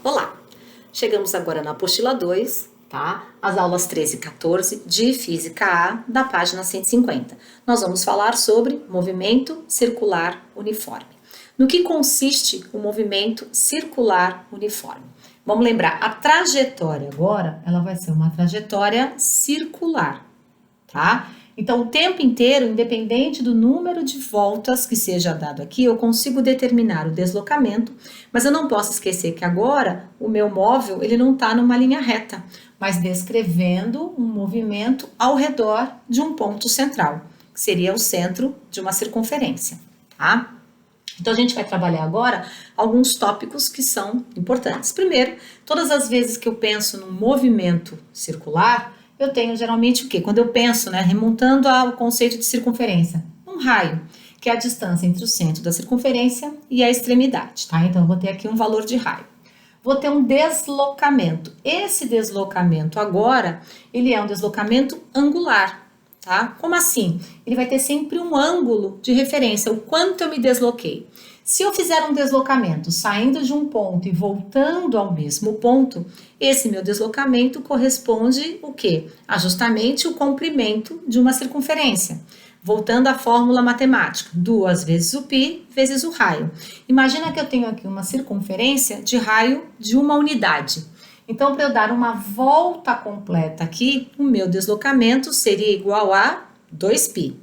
Olá! Chegamos agora na apostila 2, tá? As aulas 13 e 14 de Física A, da página 150. Nós vamos falar sobre movimento circular uniforme. No que consiste o movimento circular uniforme? Vamos lembrar, a trajetória agora, ela vai ser uma trajetória circular, tá? Então, o tempo inteiro, independente do número de voltas que seja dado aqui, eu consigo determinar o deslocamento, mas eu não posso esquecer que agora o meu móvel, ele não está numa linha reta, mas descrevendo um movimento ao redor de um ponto central, que seria o centro de uma circunferência, tá? Então, a gente vai trabalhar agora alguns tópicos que são importantes. Primeiro, todas as vezes que eu penso num movimento circular, eu tenho geralmente o quê? Quando eu penso, remontando ao conceito de circunferência, um raio, que é a distância entre o centro da circunferência e a extremidade, tá? Então, eu vou ter aqui um valor de raio. Vou ter um deslocamento. Esse deslocamento agora, ele é um deslocamento angular, tá? Como assim? Ele vai ter sempre um ângulo de referência, o quanto eu me desloquei. Se eu fizer um deslocamento saindo de um ponto e voltando ao mesmo ponto, esse meu deslocamento corresponde o quê? A justamente o comprimento de uma circunferência. Voltando à fórmula matemática, 2 vezes o π vezes o raio. Imagina que eu tenho aqui uma circunferência de raio de uma unidade. Então, para eu dar uma volta completa aqui, o meu deslocamento seria igual a 2π.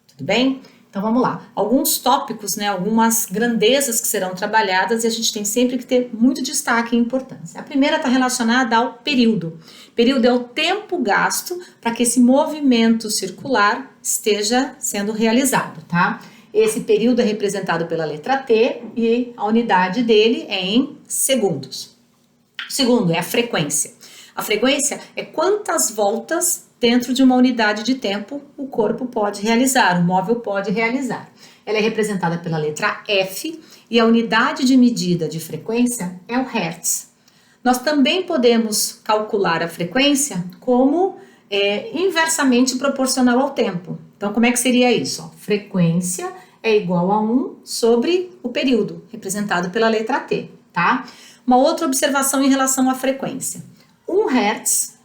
Tudo bem? Então, vamos lá. Alguns tópicos, algumas grandezas que serão trabalhadas e a gente tem sempre que ter muito destaque e importância. A primeira está relacionada ao período. Período é o tempo gasto para que esse movimento circular esteja sendo realizado, tá? Esse período é representado pela letra T e a unidade dele é em segundos. O segundo é a frequência. A frequência é quantas voltas dentro de uma unidade de tempo o corpo pode realizar, o móvel pode realizar. Ela é representada pela letra F e a unidade de medida de frequência é o Hertz. Nós também podemos calcular a frequência como inversamente proporcional ao tempo. Então, como é que seria isso? Frequência é igual a 1 sobre o período, representado pela letra T, tá? Uma outra observação em relação à frequência. 1 Hz,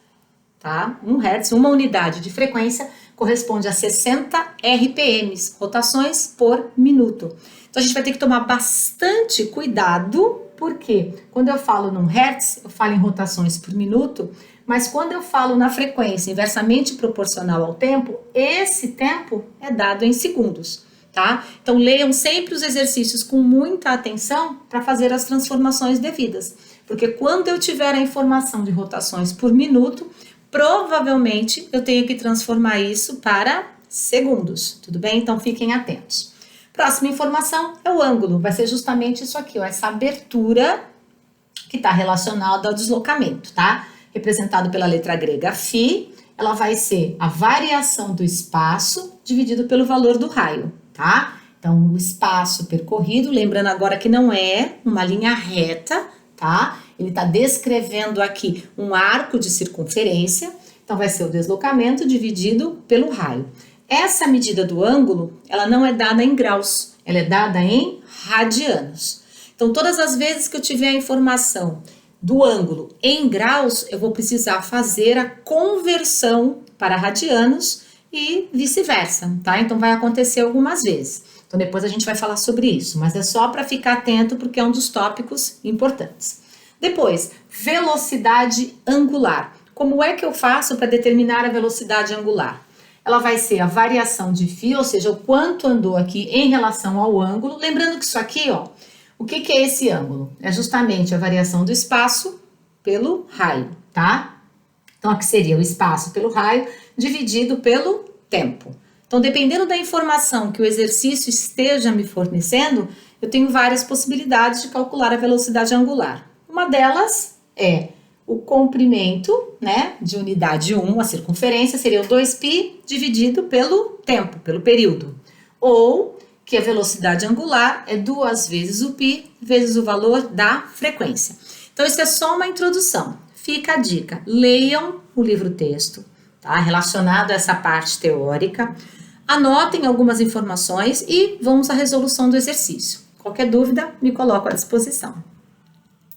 tá? 1 Hz, uma unidade de frequência, corresponde a 60 RPMs, rotações por minuto. Então, a gente vai ter que tomar bastante cuidado, porque quando eu falo num Hertz, eu falo em rotações por minuto, mas quando eu falo na frequência inversamente proporcional ao tempo, esse tempo é dado em segundos, tá? Então, leiam sempre os exercícios com muita atenção para fazer as transformações devidas, porque quando eu tiver a informação de rotações por minuto, provavelmente eu tenho que transformar isso para segundos, tudo bem? Então, fiquem atentos. Próxima informação é o ângulo, vai ser justamente isso aqui, ó, essa abertura que está relacionada ao deslocamento, tá? Representado pela letra grega φ, ela vai ser a variação do espaço dividido pelo valor do raio, tá? Então, o espaço percorrido, lembrando agora que não é uma linha reta, tá? Ele está descrevendo aqui um arco de circunferência, então vai ser o deslocamento dividido pelo raio. Essa medida do ângulo, ela não é dada em graus, ela é dada em radianos. Então, todas as vezes que eu tiver a informação do ângulo em graus, eu vou precisar fazer a conversão para radianos e vice-versa, tá? Então, vai acontecer algumas vezes. Então, depois a gente vai falar sobre isso, mas é só para ficar atento porque é um dos tópicos importantes. Depois, velocidade angular. Como é que eu faço para determinar a velocidade angular? Ela vai ser a variação de φ, ou seja, o quanto andou aqui em relação ao ângulo. Lembrando que isso aqui, ó, o que é esse ângulo? É justamente a variação do espaço pelo raio, tá? Então, aqui seria o espaço pelo raio dividido pelo tempo. Então, dependendo da informação que o exercício esteja me fornecendo, eu tenho várias possibilidades de calcular a velocidade angular. Uma delas é o comprimento, de unidade 1, a circunferência, seria o 2π dividido pelo tempo, pelo período. Ou que a velocidade angular é 2 vezes o π vezes o valor da frequência. Então, isso é só uma introdução. Fica a dica, leiam o livro-texto, tá? Relacionado a essa parte teórica. Anotem algumas informações e vamos à resolução do exercício. Qualquer dúvida, me coloco à disposição.